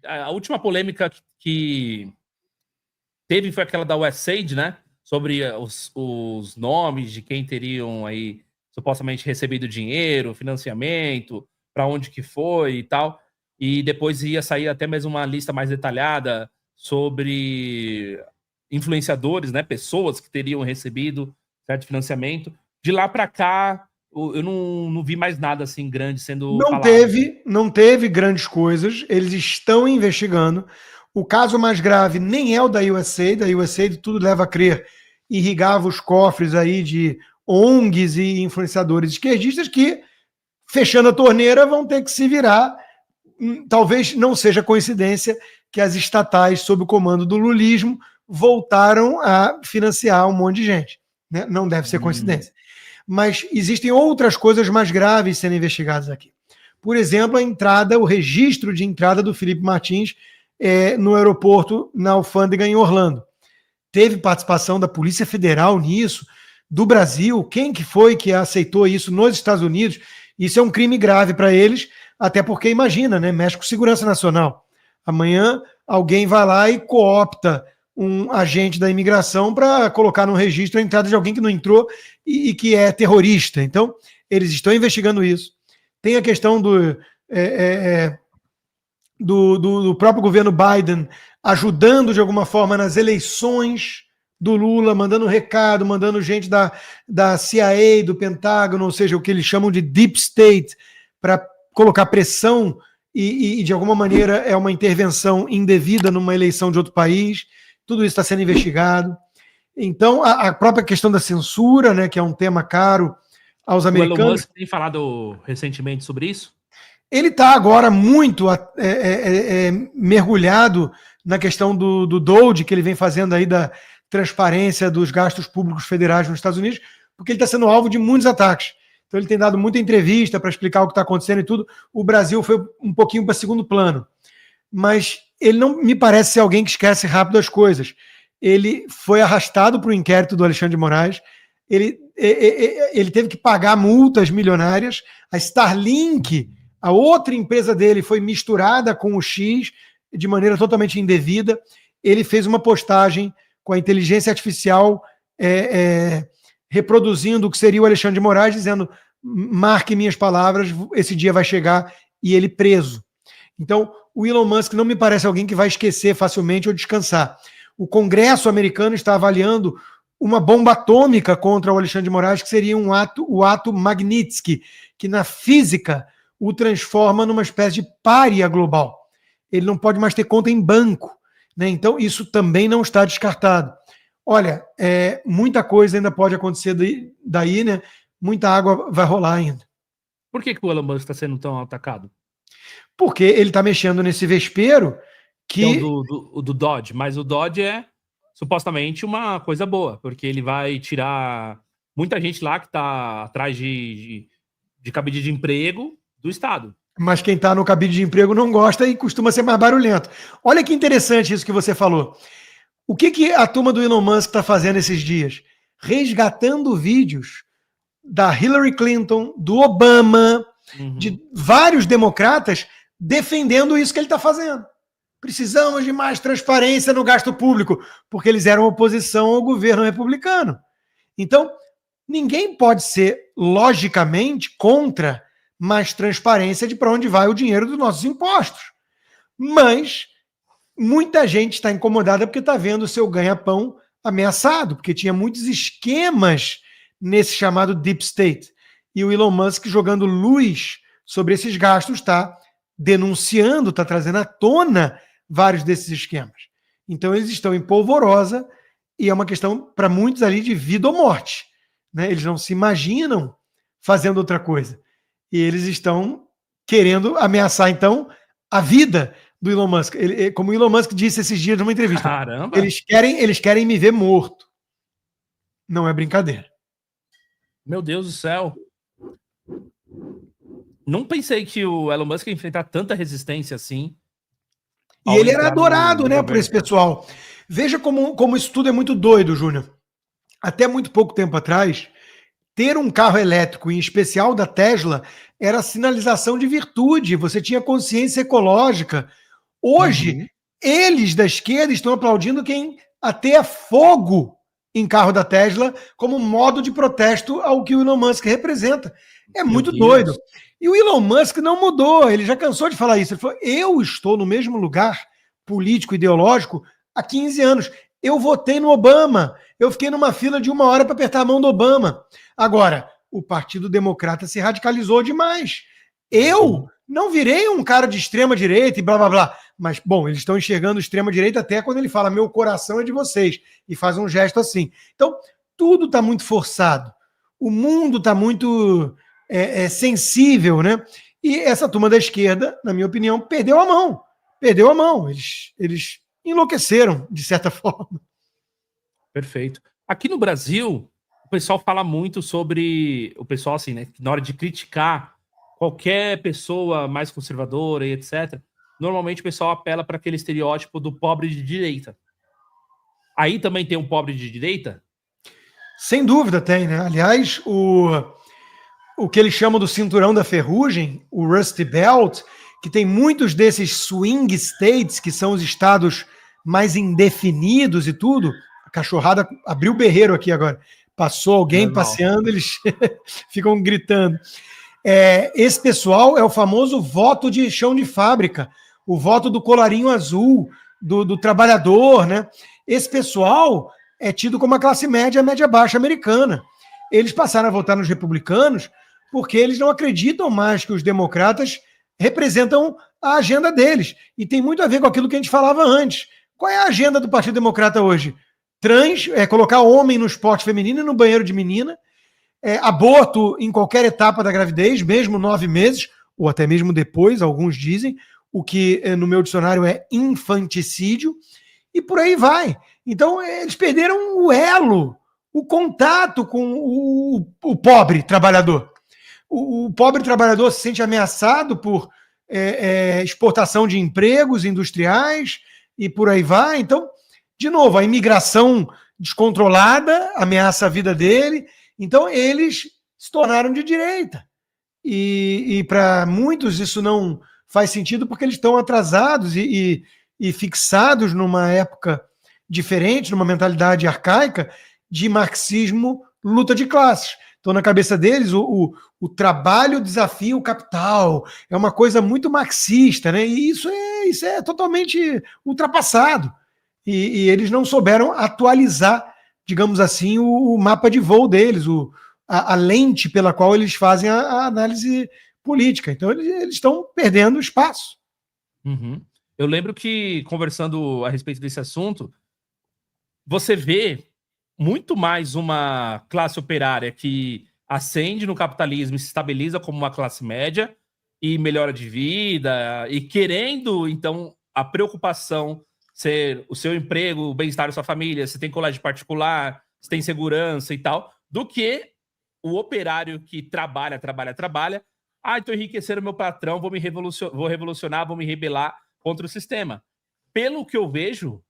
A última polêmica que teve foi aquela da USAID, né? Sobre os nomes de quem teriam aí supostamente recebido dinheiro, financiamento, para onde que foi e tal. E depois ia sair até mesmo uma lista mais detalhada sobre influenciadores, né? Pessoas que teriam recebido certo financiamento. De lá para cá, eu não vi mais nada assim grande sendo falado. Não teve grandes coisas. Eles estão investigando. O caso mais grave nem é o da USAID. A USAID, tudo leva a crer, irrigava os cofres aí de ONGs e influenciadores esquerdistas que, fechando a torneira, vão ter que se virar. Talvez não seja coincidência que as estatais, sob o comando do lulismo, voltaram a financiar um monte de gente. Né? Não deve ser coincidência. Mas existem outras coisas mais graves sendo investigadas aqui. Por exemplo, o registro de entrada do Felipe Martins no aeroporto, na alfândega em Orlando. Teve participação da Polícia Federal nisso, do Brasil. Quem que foi que aceitou isso nos Estados Unidos? Isso é um crime grave para eles, até porque, imagina, né, mexe com segurança nacional. Amanhã alguém vai lá e coopta um agente da imigração para colocar no registro a entrada de alguém que não entrou e que é terrorista. Então, eles estão investigando isso. Tem a questão do próprio governo Biden ajudando de alguma forma nas eleições do Lula, mandando recado, mandando gente da CIA, do Pentágono, ou seja, o que eles chamam de Deep State, para colocar pressão e de alguma maneira é uma intervenção indevida numa eleição de outro país. Tudo isso está sendo investigado. Então, a própria questão da censura, né, que é um tema caro aos americanos. O Elon Musk tem falado recentemente sobre isso? Ele está agora muito mergulhado na questão do DOGE, que ele vem fazendo aí da transparência dos gastos públicos federais nos Estados Unidos, porque ele está sendo alvo de muitos ataques. Então ele tem dado muita entrevista para explicar o que está acontecendo e tudo. O Brasil foi um pouquinho para segundo plano. Mas ele não me parece ser alguém que esquece rápido as coisas. Ele foi arrastado para o inquérito do Alexandre de Moraes. Ele teve que pagar multas milionárias. A Starlink, a outra empresa dele, foi misturada com o X de maneira totalmente indevida. Ele fez uma postagem com a inteligência artificial reproduzindo o que seria o Alexandre de Moraes, dizendo: marque minhas palavras, esse dia vai chegar, e ele preso. Então, o Elon Musk não me parece alguém que vai esquecer facilmente ou descansar. O Congresso americano está avaliando uma bomba atômica contra o Alexandre de Moraes, que seria o ato Magnitsky, que na física o transforma numa espécie de pária global. Ele não pode mais ter conta em banco, né? Então, isso também não está descartado. Olha, muita coisa ainda pode acontecer daí, né? Muita água vai rolar ainda. Por que o Elon Musk está sendo tão atacado? Porque ele está mexendo nesse vespeiro que... Então, do Dodge, mas o Dodge é supostamente uma coisa boa, porque ele vai tirar muita gente lá que está atrás de cabide de emprego do Estado. Mas quem está no cabide de emprego não gosta e costuma ser mais barulhento. Olha que interessante isso que você falou. O que a turma do Elon Musk está fazendo esses dias? Resgatando vídeos da Hillary Clinton, do Obama, de vários democratas defendendo isso que ele está fazendo. Precisamos de mais transparência no gasto público, porque eles eram oposição ao governo republicano. Então, ninguém pode ser, logicamente, contra mais transparência de para onde vai o dinheiro dos nossos impostos. Mas muita gente está incomodada porque está vendo o seu ganha-pão ameaçado, porque tinha muitos esquemas nesse chamado Deep State. E o Elon Musk, jogando luz sobre esses gastos, está denunciando, está trazendo à tona vários desses esquemas. Então eles estão em polvorosa e é uma questão para muitos ali de vida ou morte, né? Eles não se imaginam fazendo outra coisa. E eles estão querendo ameaçar, então, a vida do Elon Musk. Como o Elon Musk disse esses dias numa entrevista, caramba, eles querem me ver morto. Não é brincadeira. Meu Deus do céu. Não pensei que o Elon Musk ia enfrentar tanta resistência assim. E ele era adorado, né, por esse pessoal. Veja como isso tudo é muito doido, Júnior. Até muito pouco tempo atrás, ter um carro elétrico, em especial da Tesla, era sinalização de virtude. Você tinha consciência ecológica. Hoje, eles da esquerda estão aplaudindo quem ateia fogo em carro da Tesla como modo de protesto ao que o Elon Musk representa. É muito doido. E o Elon Musk não mudou, ele já cansou de falar isso. Ele falou, eu estou no mesmo lugar político, ideológico, há 15 anos. Eu votei no Obama, eu fiquei numa fila de 1 hora para apertar a mão do Obama. Agora, o Partido Democrata se radicalizou demais. Eu não virei um cara de extrema direita e blá, blá, blá. Mas, bom, eles estão enxergando extrema direita até quando ele fala meu coração é de vocês e faz um gesto assim. Então, tudo está muito forçado. O mundo está muito sensível, né? E essa turma da esquerda, na minha opinião, perdeu a mão. Perdeu a mão. Eles enlouqueceram, de certa forma. Perfeito. Aqui no Brasil, o pessoal fala muito sobre... O pessoal, assim, né? Na hora de criticar qualquer pessoa mais conservadora e etc., normalmente o pessoal apela para aquele estereótipo do pobre de direita. Aí também tem um pobre de direita? Sem dúvida tem, né? Aliás, o que eles chamam do cinturão da ferrugem, o Rusty Belt, que tem muitos desses swing states, que são os estados mais indefinidos e tudo. A cachorrada abriu o berreiro aqui agora. Passou alguém passeando, eles ficam gritando. Esse pessoal é o famoso voto de chão de fábrica, o voto do colarinho azul, do trabalhador, né? Esse pessoal é tido como a classe média baixa americana. Eles passaram a votar nos republicanos porque eles não acreditam mais que os democratas representam a agenda deles. E tem muito a ver com aquilo que a gente falava antes. Qual é a agenda do Partido Democrata hoje? Colocar homem no esporte feminino e no banheiro de menina, aborto em qualquer etapa da gravidez, mesmo 9 meses, ou até mesmo depois, alguns dizem, o que no meu dicionário é infanticídio, e por aí vai. Então, eles perderam o elo, o contato com o pobre trabalhador. O pobre trabalhador se sente ameaçado por exportação de empregos industriais e por aí vai. Então, de novo, a imigração descontrolada ameaça a vida dele. Então, eles se tornaram de direita. E para muitos isso não faz sentido porque eles estão atrasados e fixados numa época diferente, numa mentalidade arcaica de marxismo, luta de classes. Então, na cabeça deles, o trabalho desafia o capital. É uma coisa muito marxista, né? E isso é totalmente ultrapassado. E eles não souberam atualizar, digamos assim, o mapa de voo deles, a lente pela qual eles fazem a análise política. Então, eles estão perdendo espaço. Uhum. Eu lembro que, conversando a respeito desse assunto, você vê muito mais uma classe operária que ascende no capitalismo e se estabiliza como uma classe média e melhora de vida, e querendo, então, a preocupação ser o seu emprego, o bem-estar da sua família, se tem colégio particular, se tem segurança e tal, do que o operário que trabalha. Estou enriquecendo meu patrão, vou revolucionar, vou me rebelar contra o sistema. Pelo que eu vejo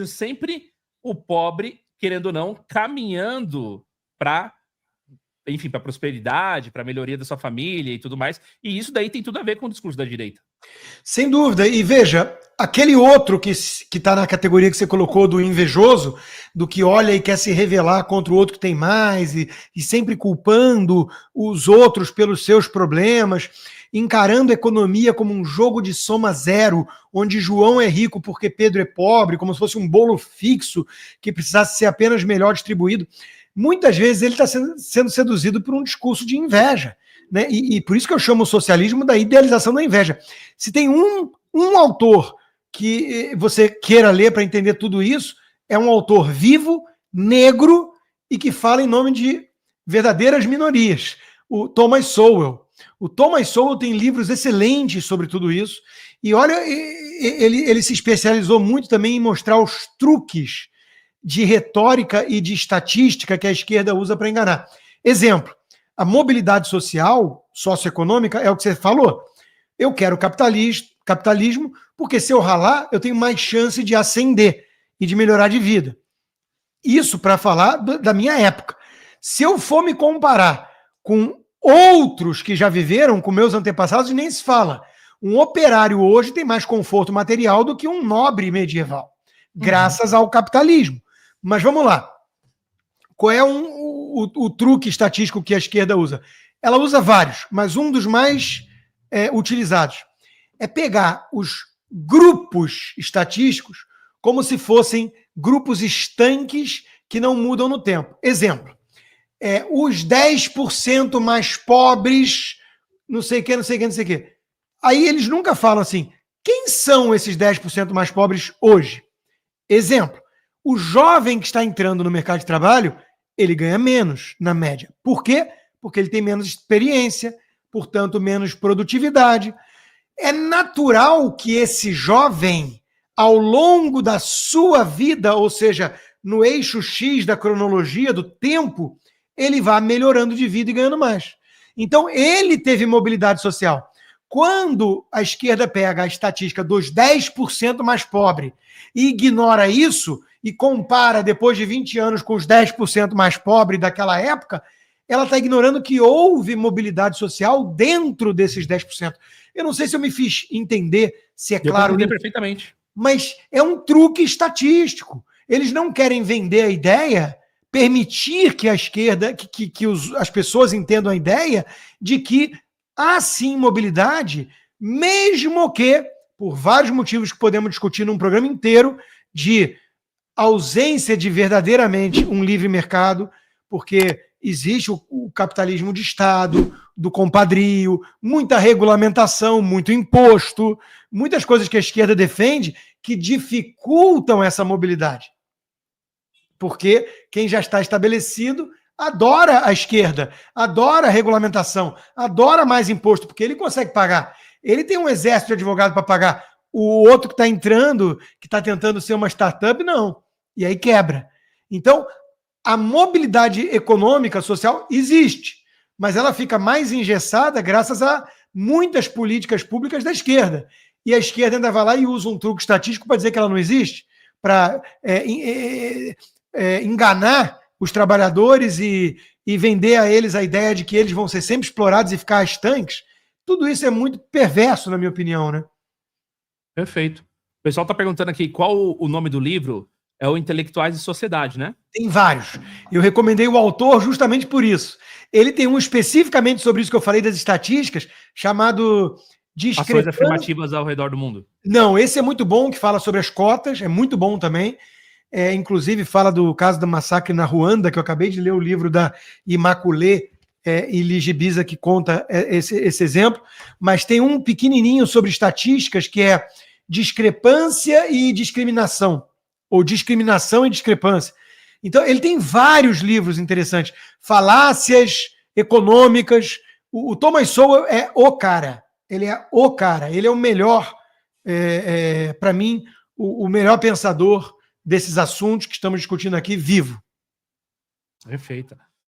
sempre o pobre, querendo ou não, caminhando para, enfim, para prosperidade, para melhoria da sua família e tudo mais. E isso daí tem tudo a ver com o discurso da direita. Sem dúvida. E veja, aquele outro que está na categoria que você colocou do invejoso, do que olha e quer se revelar contra o outro que tem mais, e sempre culpando os outros pelos seus problemas, encarando a economia como um jogo de soma zero, onde João é rico porque Pedro é pobre, como se fosse um bolo fixo que precisasse ser apenas melhor distribuído. Muitas vezes ele está sendo seduzido por um discurso de inveja. Né? E por isso que eu chamo o socialismo da idealização da inveja. Se tem um autor que você queira ler para entender tudo isso, é um autor vivo, negro e que fala em nome de verdadeiras minorias, o Thomas Sowell. O Thomas Sowell tem livros excelentes sobre tudo isso e olha, ele se especializou muito também em mostrar os truques de retórica e de estatística que a esquerda usa para enganar. Exemplo, a mobilidade social, socioeconômica, é o que você falou. Eu quero capitalismo, porque se eu ralar, eu tenho mais chance de ascender e de melhorar de vida. Isso para falar da minha época. Se eu for me comparar com outros que já viveram, com meus antepassados, nem se fala. Um operário hoje tem mais conforto material do que um nobre medieval, graças ao capitalismo. Mas vamos lá. Qual é o truque estatístico que a esquerda usa? Ela usa vários, mas um dos mais utilizados é pegar os grupos estatísticos como se fossem grupos estanques que não mudam no tempo. Exemplo, os 10% mais pobres, não sei o que, não sei o que, não sei o que. Aí eles nunca falam assim, quem são esses 10% mais pobres hoje? Exemplo, o jovem que está entrando no mercado de trabalho, ele ganha menos, na média. Por quê? Porque ele tem menos experiência, portanto, menos produtividade. É natural que esse jovem, ao longo da sua vida, ou seja, no eixo X da cronologia, do tempo, ele vá melhorando de vida e ganhando mais. Então, ele teve mobilidade social. Quando a esquerda pega a estatística dos 10% mais pobres e ignora isso e compara depois de 20 anos com os 10% mais pobres daquela época, ela está ignorando que houve mobilidade social dentro desses 10%. Eu não sei se eu me fiz entender, se é claro. Perfeitamente. Mas é um truque estatístico. Eles não querem vender a ideia, permitir que a esquerda, as pessoas entendam a ideia de que há sim mobilidade, mesmo que, por vários motivos que podemos discutir num programa inteiro, de ausência de verdadeiramente um livre mercado, porque existe o capitalismo de Estado, do compadrio, muita regulamentação, muito imposto, muitas coisas que a esquerda defende que dificultam essa mobilidade. Porque quem já está estabelecido adora a esquerda, adora a regulamentação, adora mais imposto, porque ele consegue pagar. Ele tem um exército de advogado para pagar. O outro que está entrando, que está tentando ser uma startup, não. E aí quebra. Então, a mobilidade econômica, social, existe, mas ela fica mais engessada graças a muitas políticas públicas da esquerda. E a esquerda ainda vai lá e usa um truque estatístico para dizer que ela não existe, para enganar os trabalhadores e vender a eles a ideia de que eles vão ser sempre explorados e ficar estanques. Tudo isso é muito perverso, na minha opinião, né? Perfeito. O pessoal está perguntando aqui qual o nome do livro. É o Intelectuais e Sociedade, né? Tem vários. Eu recomendei o autor justamente por isso. Ele tem um especificamente sobre isso que eu falei das estatísticas, chamado Ações Afirmativas ao Redor do Mundo. Não, esse é muito bom, que fala sobre as cotas, é muito bom também. Inclusive fala do caso do massacre na Ruanda, que eu acabei de ler o livro da Immaculée Iligibiza, que conta esse exemplo. Mas tem um pequenininho sobre estatísticas, que é discrepância e discriminação. Ou discriminação e discrepância. Então, ele tem vários livros interessantes. Falácias econômicas. O Thomas Sowell é o cara. Ele é o cara. Ele é o melhor, para mim, o melhor pensador desses assuntos que estamos discutindo aqui, vivo. Perfeito.